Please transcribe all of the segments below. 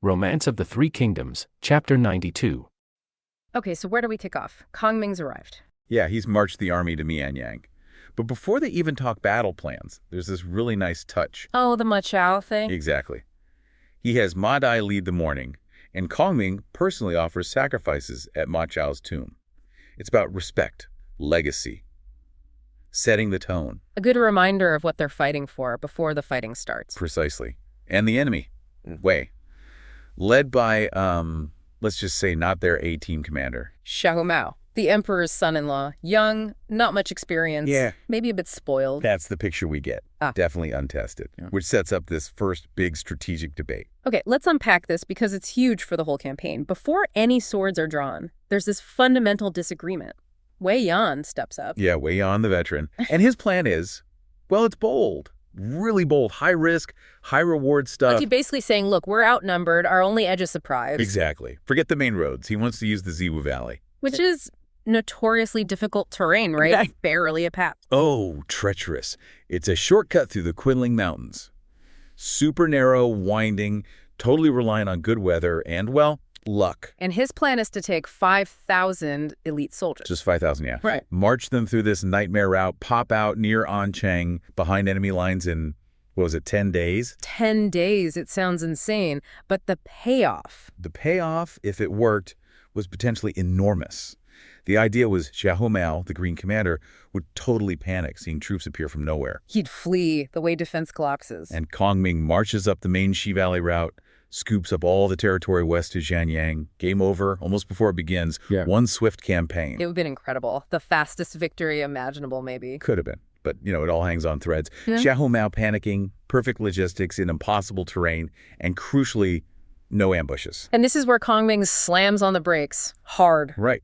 Romance of the Three Kingdoms, Chapter 92. Okay, so where do we kick off? Kongming's arrived. Yeah, he's marched the army to Mianyang. But before they even talk battle plans, there's this really nice touch. Oh, the Ma Chao thing? Exactly. He has Ma Dai lead the mourning, and Kongming personally offers sacrifices at Ma Chao's tomb. It's about respect, legacy, setting the tone. A good reminder of what they're fighting for before the fighting starts. Precisely. And the enemy, Wei, led by, let's just say not their A-team commander. Zhao, the emperor's son-in-law, young, not much experience, Yeah. maybe a bit spoiled. That's the picture we get. Definitely untested, which sets up this first big strategic debate. Okay, let's unpack this because it's huge for the whole campaign. Before any swords are drawn, there's this fundamental disagreement. Wei Yan steps up. Yeah, Wei Yan, the veteran. And his plan is, well, it's bold. Really bold. High risk, high reward stuff. He's basically saying, look, we're outnumbered. Our only edge is surprise. Exactly. Forget the main roads. He wants to use the Ziwu Valley. Which is notoriously difficult terrain, right? Yeah. Barely a path. Oh, treacherous. It's a shortcut through the Quinling Mountains. Super narrow, winding, totally reliant on good weather and, well, luck. And his plan is to take 5,000 elite soldiers. Just 5,000, yeah. Right. March them through this nightmare route, pop out near Anchang, behind enemy lines in, what was it, 10 days? 10 days, it sounds insane. But the payoff. The payoff, if it worked, was potentially enormous. The idea was Zhao, the Green Commander, would totally panic seeing troops appear from nowhere. He'd flee the way defense collapses. And Kongming marches up the main Shi Valley route, scoops up all the territory west to Zhanyang. Game over, almost before it begins. Yeah. One swift campaign. It would have been incredible. The fastest victory imaginable, maybe. Could have been, but, it all hangs on threads. Yeah. Zhao panicking, perfect logistics in impossible terrain, and crucially, no ambushes. And this is where Kongming slams on the brakes. Hard. Right.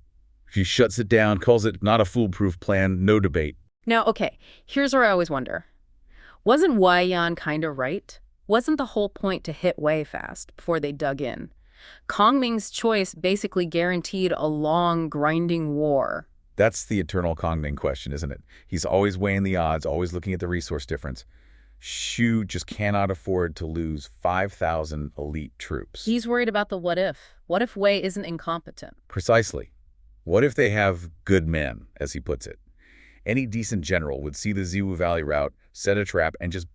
She shuts it down, calls it not a foolproof plan, no debate. Now, okay, here's where I always wonder. Wasn't Wei Yan kind of right? Wasn't the whole point to hit Wei fast before they dug in? Kongming's choice basically guaranteed a long, grinding war. That's the eternal Kongming question, isn't it? He's always weighing the odds, always looking at the resource difference. Shu just cannot afford to lose 5,000 elite troops. He's worried about the what if. What if Wei isn't incompetent? Precisely. What if they have good men, as he puts it? Any decent general would see the Ziwu Valley route, set a trap, and just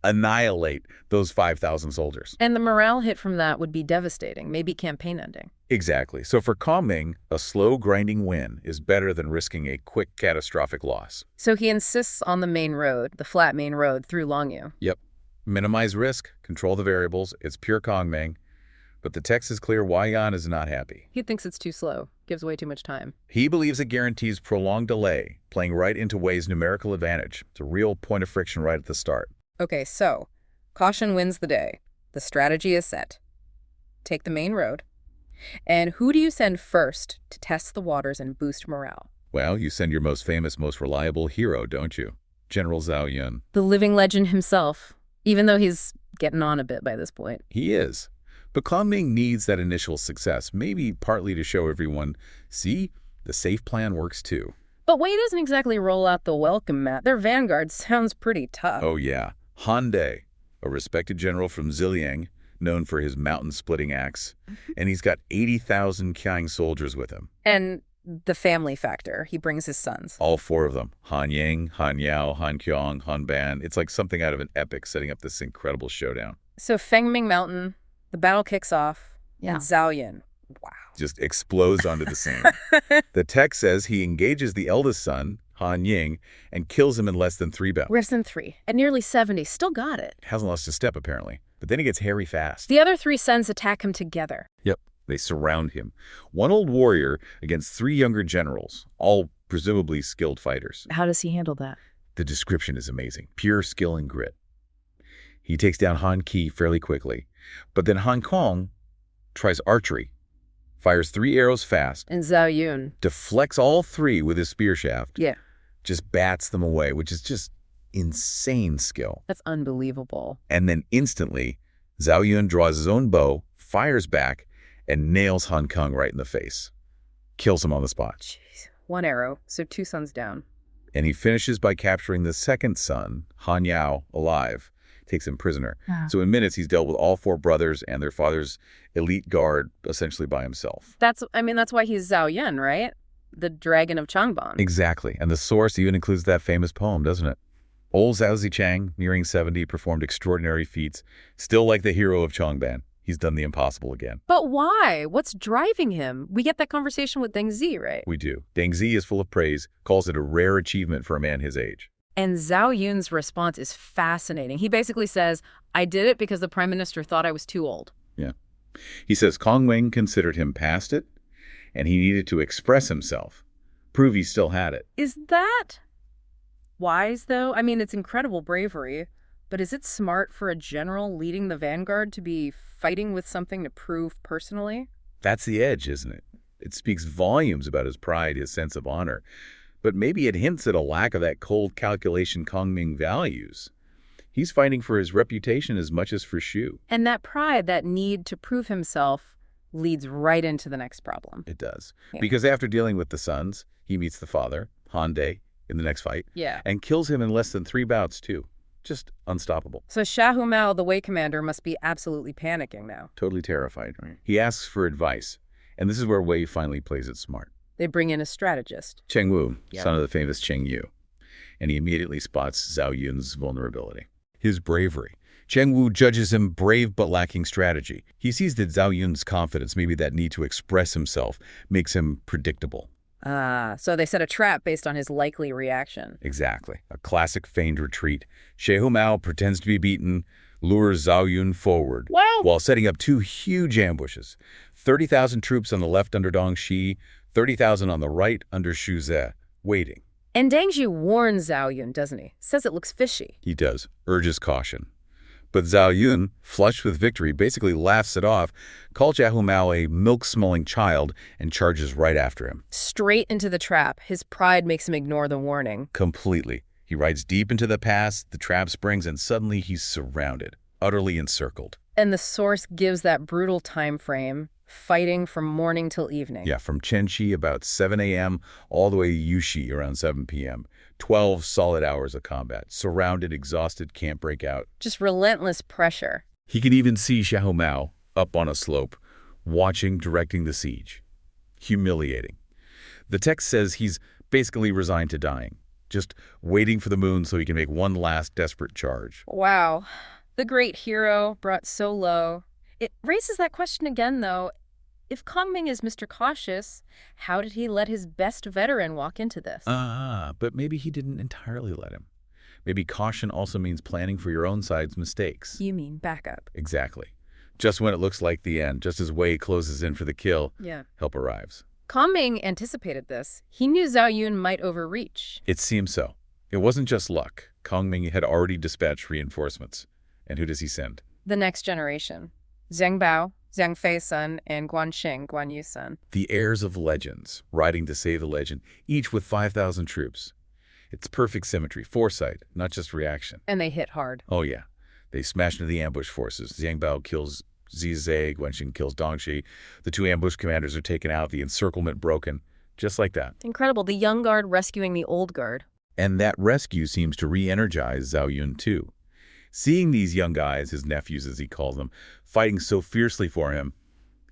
annihilate those 5,000 soldiers. And the morale hit from that would be devastating, maybe campaign ending. Exactly. So for Kongming, a slow, grinding win is better than risking a quick, catastrophic loss. So he insists on the main road, the flat main road through Longyu. Yep. Minimize risk, control the variables. It's pure Kongming. But the text is clear. Wei Yan is not happy. He thinks it's too slow, gives away too much time. He believes it guarantees prolonged delay, playing right into Wei's numerical advantage. It's a real point of friction right at the start. Okay, so caution wins the day. The strategy is set. Take the main road. And who do you send first to test the waters and boost morale? Well, you send your most famous, most reliable hero, don't you? General Zhao Yun. The living legend himself, even though he's getting on a bit by this point. He is. But Kongming needs that initial success, maybe partly to show everyone, see, the safe plan works too. But Wei doesn't exactly roll out the welcome mat. Their vanguard sounds pretty tough. Oh yeah, Han Dai, a respected general from Ziliang, known for his mountain-splitting axe, and he's got 80,000 Qiang soldiers with him. And the family factor. He brings his sons. All four of them, Han Yang, Han Yao, Han Qiong, Han Ban. It's like something out of an epic setting up this incredible showdown. So Fengming Mountain, the battle kicks off, and Zhao Yun. Wow. Just explodes onto the scene. The text says he engages the eldest son, Han Ying, and kills him in less than 3 bouts. Less than 3. At nearly 70, still got it. Hasn't lost a step, apparently. But then he gets hairy fast. The other 3 sons attack him together. Yep. They surround him. One old warrior against 3 younger generals, all presumably skilled fighters. How does he handle that? The description is amazing. Pure skill and grit. He takes down Han Qi fairly quickly. But then Han Kong tries archery, fires 3 arrows fast, And Zhao Yun deflects all 3 with his spear shaft. Yeah. Just bats them away, which is just insane skill. That's unbelievable. And then instantly, Zhao Yun draws his own bow, fires back, and nails Han Kong right in the face. Kills him on the spot. Jeez. 1 arrow, so 2 sons down. And he finishes by capturing the second son, Han Yao, alive. takes him prisoner. Yeah. So in minutes, he's dealt with all 4 brothers and their father's elite guard essentially by himself. That's why he's Zhao Yun, right? The dragon of Changban. Exactly. And the source even includes that famous poem, doesn't it? Old Zhao Zichang, nearing 70, performed extraordinary feats, still like the hero of Changban. He's done the impossible again. But why? What's driving him? We get that conversation with Deng Zi, right? We do. Deng Zi is full of praise, calls it a rare achievement for a man his age. And Zhao Yun's response is fascinating. He basically says, I did it because the prime minister thought I was too old. Yeah. He says Kongming considered him past it, and he needed to express himself, prove he still had it. Is that wise, though? I mean, it's incredible bravery, but is it smart for a general leading the vanguard to be fighting with something to prove personally? That's the edge, isn't it? It speaks volumes about his pride, his sense of honor. But maybe it hints at a lack of that cold calculation Kongming values. He's fighting for his reputation as much as for Shu. And that pride, that need to prove himself, leads right into the next problem. It does. Yeah. Because after dealing with the sons, he meets the father, Han De, in the next fight, and kills him in less than 3 bouts, too. Just unstoppable. So Xiahou Mao, the Wei commander, must be absolutely panicking now. Totally terrified. He asks for advice, and this is where Wei finally plays it smart. They bring in a strategist. Cheng Wu, Yep. son of the famous Cheng Yu, and he immediately spots Zhao Yun's vulnerability. His bravery. Cheng Wu judges him brave but lacking strategy. He sees that Zhao Yun's confidence, maybe that need to express himself, makes him predictable. So they set a trap based on his likely reaction. Exactly. A classic feigned retreat. Xiahou Mao pretends to be beaten, lures Zhao Yun forward, while setting up 2 huge ambushes. 30,000 troops on the left under Dong Shi, 30,000 on the right under Xu Ze, waiting. And Deng Zi warns Zhao Yun, doesn't he? Says it looks fishy. He does, urges caution. But Zhao Yun, flushed with victory, basically laughs it off, calls Xiahou Mao a milk-smelling child, and charges right after him. Straight into the trap. His pride makes him ignore the warning. Completely. He rides deep into the pass, the trap springs, and suddenly he's surrounded, utterly encircled. And the source gives that brutal time frame, fighting from morning till evening. Yeah, from Chenxi about 7 a.m. all the way to Yuxi around 7 p.m. 12 solid hours of combat. Surrounded, exhausted, can't break out. Just relentless pressure. He can even see Xiahou Mao up on a slope, watching, directing the siege. Humiliating. The text says he's basically resigned to dying, just waiting for the moon so he can make one last desperate charge. Wow. The great hero brought so low. It raises that question again, though. If Kongming is Mr. Cautious, how did he let his best veteran walk into this? But maybe he didn't entirely let him. Maybe caution also means planning for your own side's mistakes. You mean backup? Exactly. Just when it looks like the end, just as Wei closes in for the kill, help arrives. Kongming anticipated this. He knew Zhao Yun might overreach. It seems so. It wasn't just luck. Kongming had already dispatched reinforcements. And who does he send? The next generation. Zheng Bao, Zhang Fei's son, and Guan Xing, Guan Yu's son. The heirs of legends, riding to save the legend, each with 5,000 troops. It's perfect symmetry, foresight, not just reaction. And they hit hard. Oh, yeah. They smash into the ambush forces. Zhang Bao kills Zizhe, Guan Xing kills Dongxi. The 2 ambush commanders are taken out, the encirclement broken. Just like that. Incredible. The young guard rescuing the old guard. And that rescue seems to re-energize Zhao Yun, too. Seeing these young guys, his nephews as he calls them, fighting so fiercely for him,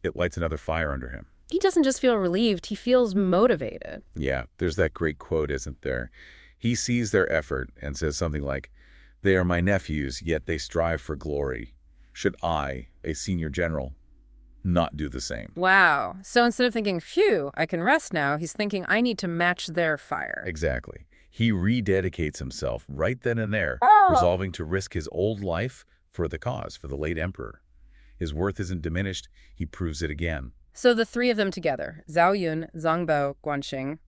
it lights another fire under him. He doesn't just feel relieved, he feels motivated. Yeah, there's that great quote, isn't there? He sees their effort and says something like, "They are my nephews, yet they strive for glory. Should I, a senior general, not do the same?" Wow. So instead of thinking, phew, I can rest now, he's thinking, I need to match their fire. Exactly. He rededicates himself right then and there, resolving to risk his old life for the cause, for the late emperor. His worth isn't diminished. He proves it again. So the 3 of them together, Zhao Yun, Zhang Bao, Guan Xing,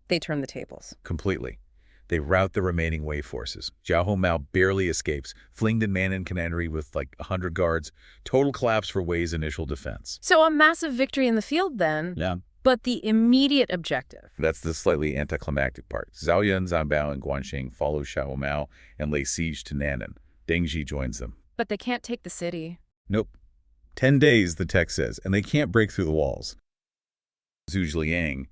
they turn the tables. Completely. They rout the remaining Wei forces. Xiahou Mao barely escapes, flinged in man and commandery with like 100 guards. Total collapse for Wei's initial defense. So a massive victory in the field then. Yeah. But the immediate objective. That's the slightly anticlimactic part. Zhao Yun, Zhang Bao, and Guan Xing follow Xiahou Mao and lay siege to Nan'an. Deng Zi joins them. But they can't take the city. Nope. 10 days, the text says, and they can't break through the walls. Zhu Zhiliang,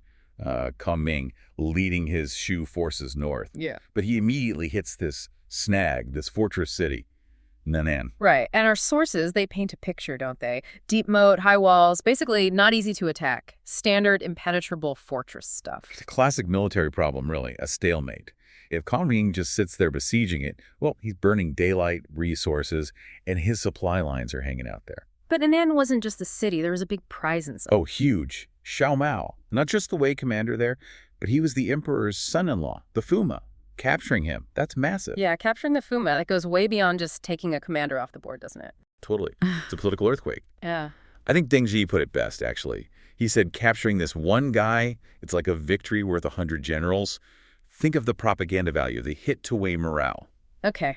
Kongming, leading his Shu forces north. Yeah. But he immediately hits this snag, this fortress city. Nanan. Right. And our sources, they paint a picture, don't they? Deep moat, high walls, basically not easy to attack. Standard impenetrable fortress stuff. It's a classic military problem, really, a stalemate. If Kongming just sits there besieging it, well, he's burning daylight, resources, and his supply lines are hanging out there. But Anan wasn't just the city. There was a big prize inside. Oh, huge. Xiao Mao. Not just the Wei commander there, but he was the emperor's son-in-law, the Fuma. Capturing him, that's massive. Yeah, capturing the Fuma, that goes way beyond just taking a commander off the board, doesn't it? Totally. It's a political earthquake. Yeah. I think Deng Ji put it best, actually. He said capturing this one guy, it's like a victory worth 100 generals. Think of the propaganda value, the hit to Wei morale. Okay.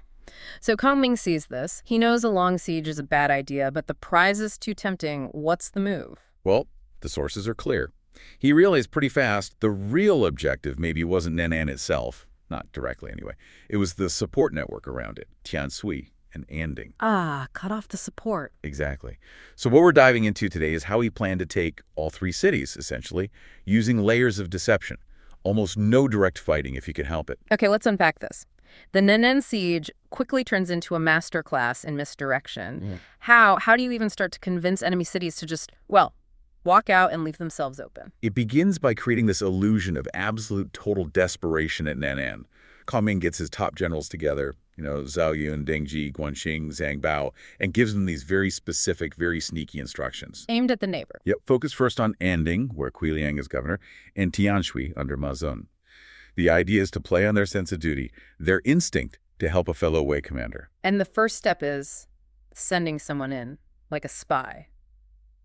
So Kongming sees this. He knows a long siege is a bad idea, but the prize is too tempting. What's the move? Well, the sources are clear. He realized pretty fast the real objective maybe wasn't Nanan itself. Not directly, anyway. It was the support network around it, Tianshui and Anding. Ah, cut off the support. Exactly. So what we're diving into today is how he planned to take all three cities, essentially, using layers of deception. Almost no direct fighting if you could help it. Okay, let's unpack this. The Nanan siege quickly turns into a masterclass in misdirection. How do you even start to convince enemy cities to just, well, walk out and leave themselves open? It begins by creating this illusion of absolute total desperation at Nanan. Kongming gets his top generals together, Zhao Yun, Deng Ji, Guanxing, Zhang Bao, and gives them these very specific, very sneaky instructions. Aimed at the neighbor. Yep, focus first on Anding, where Qi Liang is governor, and Tianshui under Ma Zun. The idea is to play on their sense of duty, their instinct to help a fellow Wei commander. And the first step is sending someone in, like a spy.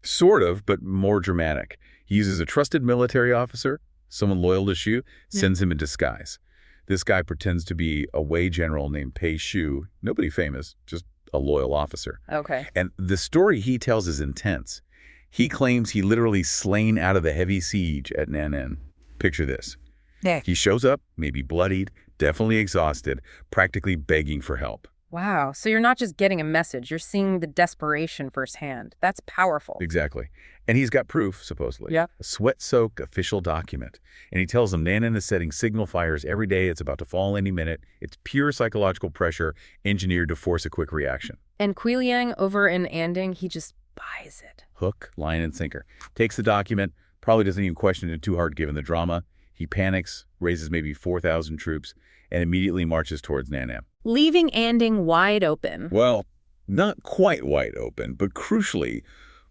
Sort of, but more dramatic. He uses a trusted military officer, someone loyal to Xu, sends him in disguise. This guy pretends to be a Wei general named Pei Shu, nobody famous, just a loyal officer. Okay. And the story he tells is intense. He claims he literally slain out of the heavy siege at Nanan. Picture this. Yeah. He shows up, maybe bloodied, definitely exhausted, practically begging for help. Wow. So you're not just getting a message, you're seeing the desperation firsthand. That's powerful. Exactly. And he's got proof, supposedly. Yeah. A sweat-soaked official document. And he tells them Nanan is setting signal fires every day. It's about to fall any minute. It's pure psychological pressure engineered to force a quick reaction. And Qi Liang over in Anding, he just buys it. Hook, line, and sinker. Takes the document, probably doesn't even question it too hard given the drama. He panics, raises maybe 4,000 troops, and immediately marches towards Nanan. Leaving Anding wide open. Well, not quite wide open, but crucially,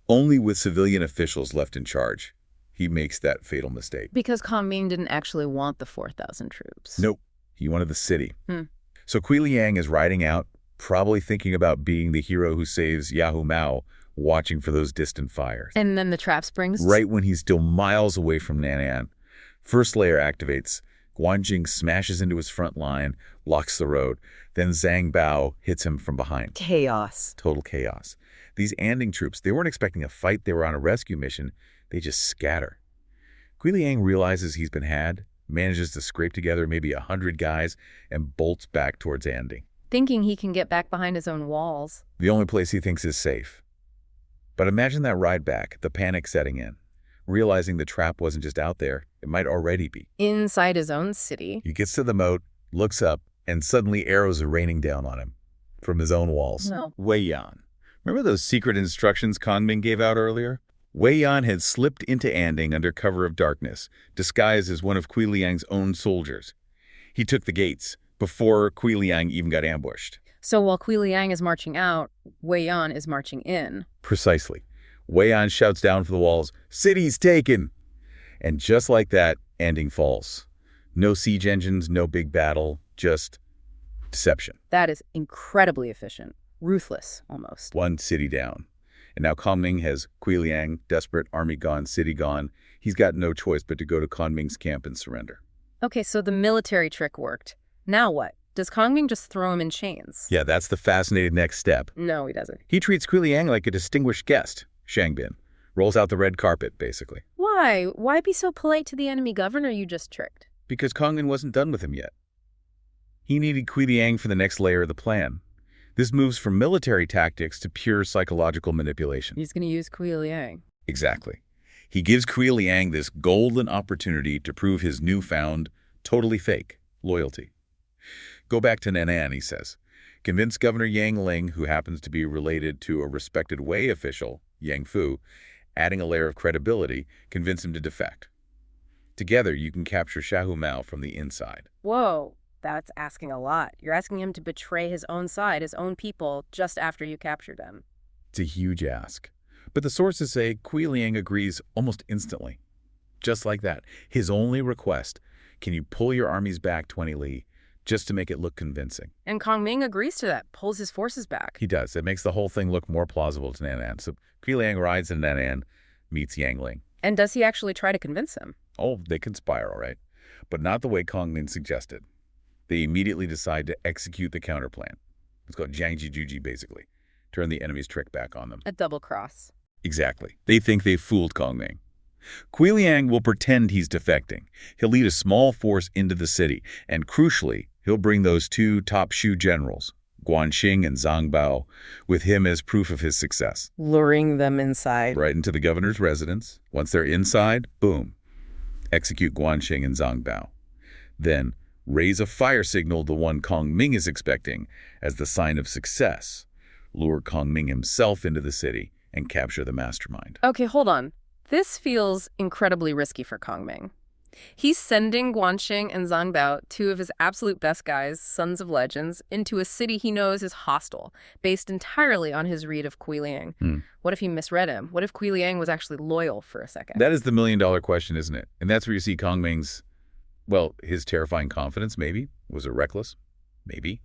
only with civilian officials left in charge. He makes that fatal mistake. Because Kongming didn't actually want the 4,000 troops. Nope. He wanted the city. So Qi Liang is riding out, probably thinking about being the hero who saves Yahoo Mao, watching for those distant fires. And then the trap springs? Right when he's still miles away from Nanan. First layer activates. Guanxing smashes into his front line, blocks the road. Then Zhang Bao hits him from behind. Chaos. Total chaos. These Anding troops, they weren't expecting a fight. They were on a rescue mission. They just scatter. Qi Liang realizes he's been had, manages to scrape together maybe 100 guys, and bolts back towards Anding. Thinking he can get back behind his own walls. The only place he thinks is safe. But imagine that ride back, the panic setting in. Realizing the trap wasn't just out there, it might already be. Inside his own city. He gets to the moat, looks up, and suddenly arrows are raining down on him from his own walls. No. Wei Yan. Remember those secret instructions Kongming gave out earlier? Wei Yan had slipped into Anding under cover of darkness, disguised as one of Qi Liang's own soldiers. He took the gates before Qi Liang even got ambushed. So while Qi Liang is marching out, Wei Yan is marching in. Precisely. Wei Yan shouts down from the walls, "City's taken!" And just like that, Anding falls. No siege engines, no big battle, just deception. That is incredibly efficient. Ruthless, almost. One city down. And now Kongming has Qi Liang, desperate, army gone, city gone. He's got no choice but to go to Kongming's camp and surrender. Okay, so the military trick worked. Now what? Does Kongming just throw him in chains? Yeah, that's the fascinating next step. No, he doesn't. He treats Qi Liang like a distinguished guest, Shangbin. Rolls out the red carpet, basically. Why? Why be so polite to the enemy governor you just tricked? Because Kongming wasn't done with him yet. He needed Qi Liang for the next layer of the plan. This moves from military tactics to pure psychological manipulation. He's going to use Qi Liang. Exactly. He gives Qi Liang this golden opportunity to prove his newfound, totally fake loyalty. Go back to Nanan, he says. convince Governor Yang Ling, who happens to be related to a respected Wei official, Yang Fu, adding a layer of credibility, convince him to defect. Together, you can capture Xiahou Mao from the inside. Whoa, that's asking a lot. You're asking him to betray his own side, his own people, just after you captured him. It's a huge ask. But the sources say Kui Liang agrees almost instantly. Just like that. His only request, can you pull your armies back 20 li, just to make it look convincing? And Kongming agrees to that, pulls his forces back. He does. It makes the whole thing look more plausible to Nanan. So Kui Liang rides in Nanan, meets Yang Ling. And does he actually try to convince him? Oh, they conspire, all right. But not the way Kongming suggested. They immediately decide to execute the counterplan. It's called Jiangji Juji, basically. Turn the enemy's trick back on them. A double cross. Exactly. They think they've fooled Kongming. Kui Liang will pretend he's defecting. He'll lead a small force into the city, and crucially, he'll bring those two top Shu generals, Guanxing and Zhang Bao, with him as proof of his success. Luring them inside. Right into the governor's residence. Once they're inside, boom. Execute Guanxing and Zhang Bao. Then, raise a fire signal, the one Kongming is expecting, as the sign of success. Lure Kongming himself into the city and capture the mastermind. Okay, hold on. This feels incredibly risky for Kongming. He's sending Guanxing and Zhang Bao, two of his absolute best guys, sons of legends, into a city he knows is hostile, based entirely on his read of Kui Liang. What if he misread him? What if Kui Liang was actually loyal for a second? That is the million-dollar question, isn't it? And that's where you see Kongming's, well, his terrifying confidence, maybe. Was it reckless? Maybe.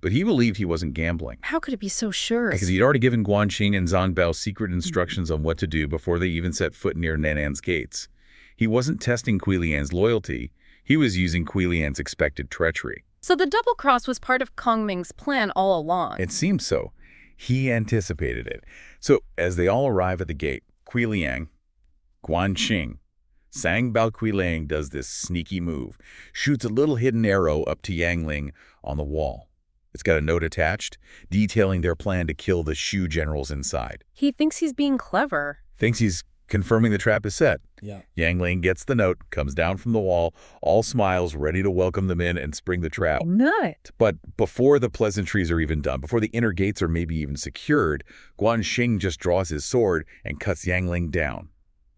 But he believed he wasn't gambling. How could it be so sure? Because he'd already given Guanxing and Zhang Bao secret instructions on what to do before they even set foot near Nanan's gates. He wasn't testing Kui Liang's loyalty. He was using Kui Liang's expected treachery. So the double cross was part of Kongming's plan all along. It seems so. He anticipated it. So as they all arrive at the gate, Kui Liang, Guanxing, Zhang Bao Kui Liang does this sneaky move, shoots a little hidden arrow up to Yang Ling on the wall. It's got a note attached, detailing their plan to kill the Shu generals inside. He thinks he's being clever. Thinks he's confirming the trap is set. Yeah. Yang Ling gets the note, comes down from the wall, all smiles, ready to welcome them in and spring the trap. Nut. But before the pleasantries are even done, before the inner gates are maybe even secured, Guanxing just draws his sword and cuts Yang Ling down.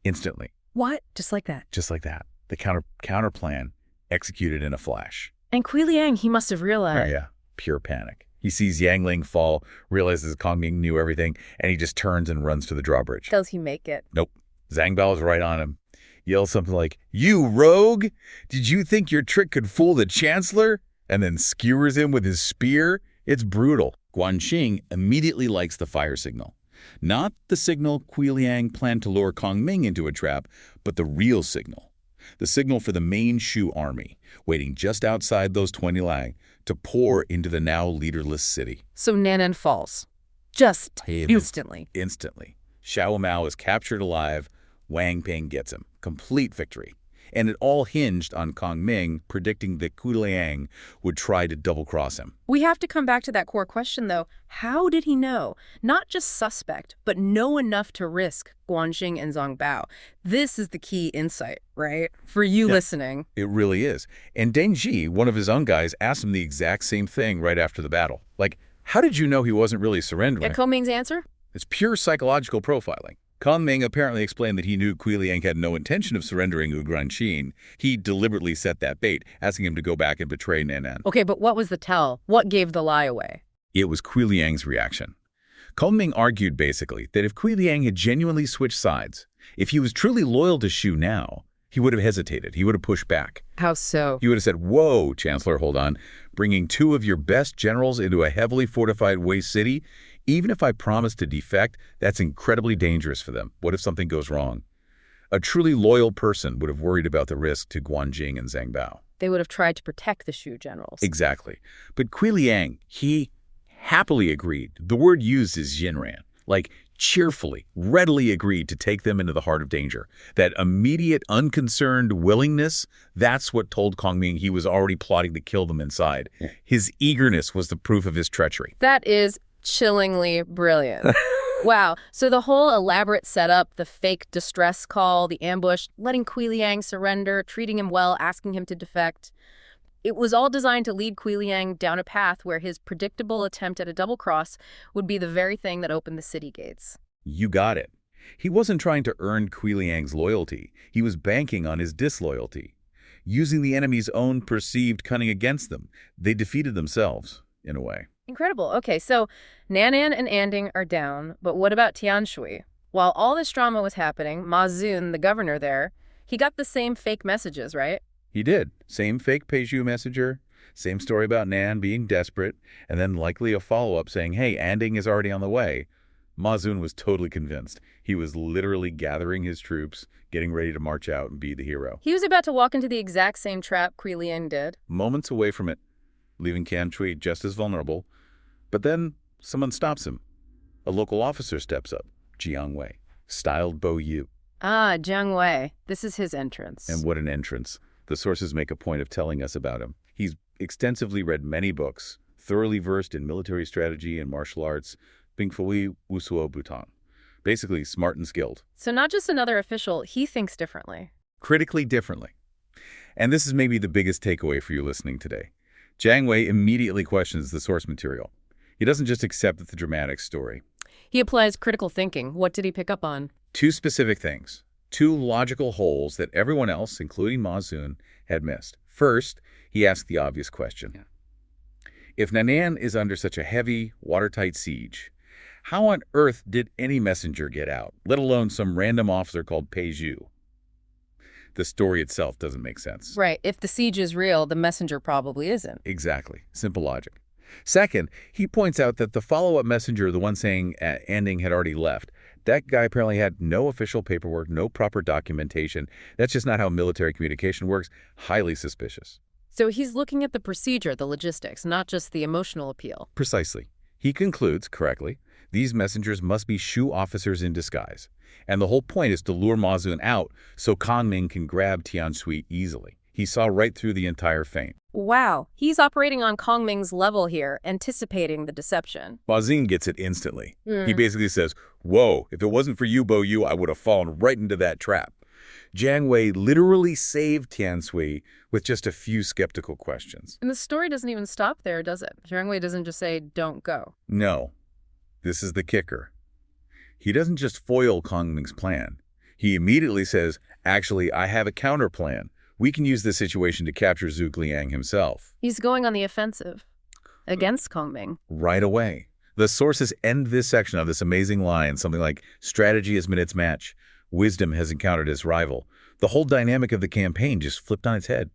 Instantly. What? Just like that? Just like that. The counter plan executed in a flash. And Kui Liang, he must have realized. Oh, yeah. Pure panic. He sees Yang Ling fall, realizes Kongming knew everything, and he just turns and runs to the drawbridge. Does he make it? Nope. Zhang Bao is right on him. Yells something like, "You rogue! Did you think your trick could fool the chancellor?" And then skewers him with his spear. It's brutal. Guanxing immediately likes the fire signal. Not the signal Kui Liang planned to lure Kongming into a trap, but the real signal. The signal for the main Shu army, waiting just outside those 20 li, to pour into the now leaderless city. So Nanan falls. Just instantly. Instantly. Xiahou Mao is captured alive. Wang Ping gets him. Complete victory. And it all hinged on Kongming predicting that Kui Liang would try to double-cross him. We have to come back to that core question, though. How did he know? Not just suspect, but know enough to risk Guanxing and Zhang Bao. This is the key insight, right? For you listening. It really is. And Deng Ji, one of his own guys, asked him the exact same thing right after the battle. Like, how did you know he wasn't really surrendering? Get Kongming's answer? It's pure psychological profiling. Kongming apparently explained that he knew Kui Liang had no intention of surrendering Guanxing. He deliberately set that bait, asking him to go back and betray Nanan. Okay, but what was the tell? What gave the lie away? It was Kui Liang's reaction. Kongming argued basically that if Kui Liang had genuinely switched sides, if he was truly loyal to Shu now, he would have hesitated. He would have pushed back. How so? He would have said, "Whoa, Chancellor, hold on. Bringing two of your best generals into a heavily fortified Wei city, even if I promise to defect, that's incredibly dangerous for them. What if something goes wrong?" A truly loyal person would have worried about the risk to Guanxing and Zhang Bao. They would have tried to protect the Shu generals. Exactly. But Kui Liang, he happily agreed. The word used is Jinran, like cheerfully, readily agreed to take them into the heart of danger. That immediate, unconcerned willingness, that's what told Kongming he was already plotting to kill them inside. His eagerness was the proof of his treachery. That is chillingly brilliant. Wow. So the whole elaborate setup, the fake distress call, the ambush, letting Kui Liang surrender, treating him well, asking him to defect, It was all designed to lead Liang down a path where his predictable attempt at a double cross would be the very thing that opened the city gates. You got it. He wasn't trying to earn Liang's loyalty. He was banking on his disloyalty. Using the enemy's own perceived cunning against them, they defeated themselves, in a way. Incredible. Okay, so Nanan and Anding are down, but what about Tianshui? While all this drama was happening, Ma Zun, the governor there, he got the same fake messages, right? He did. Same fake Peizhu messenger, same story about Nan being desperate, and then likely a follow-up saying, hey, Anding is already on the way. Ma Zun was totally convinced. He was literally gathering his troops, getting ready to march out and be the hero. He was about to walk into the exact same trap Liang did. Moments away from it, leaving Tianshui just as vulnerable. But then someone stops him. A local officer steps up, Jiang Wei, styled Bo Yu. Ah, Jiang Wei. This is his entrance. And what an entrance. The sources make a point of telling us about him. He's extensively read many books, thoroughly versed in military strategy and martial arts, Bingfui Wusuo Butang. Basically smart and skilled. So not just another official, he thinks differently. Critically differently. And this is maybe the biggest takeaway for you listening today. Jiang Wei immediately questions the source material. He doesn't just accept the dramatic story. He applies critical thinking. What did he pick up on? Two specific things. Two logical holes that everyone else, including Ma Zun, had missed. First, he asked the obvious question. If Nanan is under such a heavy, watertight siege, how on earth did any messenger get out, let alone some random officer called Peizhu? The story itself doesn't make sense. Right. If the siege is real, the messenger probably isn't. Exactly. Simple logic. Second, he points out that the follow-up messenger, the one saying Anding had already left, that guy apparently had no official paperwork, no proper documentation. That's just not how military communication works. Highly suspicious. So he's looking at the procedure, the logistics, not just the emotional appeal. Precisely. He concludes, correctly, these messengers must be Shu officers in disguise. And the whole point is to lure Ma Zun out so Kongming can grab Tianshui easily. He saw right through the entire feint. Wow. He's operating on Kongming's level here, anticipating the deception. Ma Zun gets it instantly. He basically says, whoa, if it wasn't for you, Bo Yu, I would have fallen right into that trap. Jiang Wei literally saved Tianshui with just a few skeptical questions. And the story doesn't even stop there, does it? Jiang Wei doesn't just say, don't go. No. This is the kicker. He doesn't just foil Kongming's plan. He immediately says, actually, I have a counter plan. We can use this situation to capture Zhu Liang himself. He's going on the offensive against Kongming. Right away. The sources end this section of this amazing line, something like, strategy has been its match. Wisdom has encountered its rival. The whole dynamic of the campaign just flipped on its head.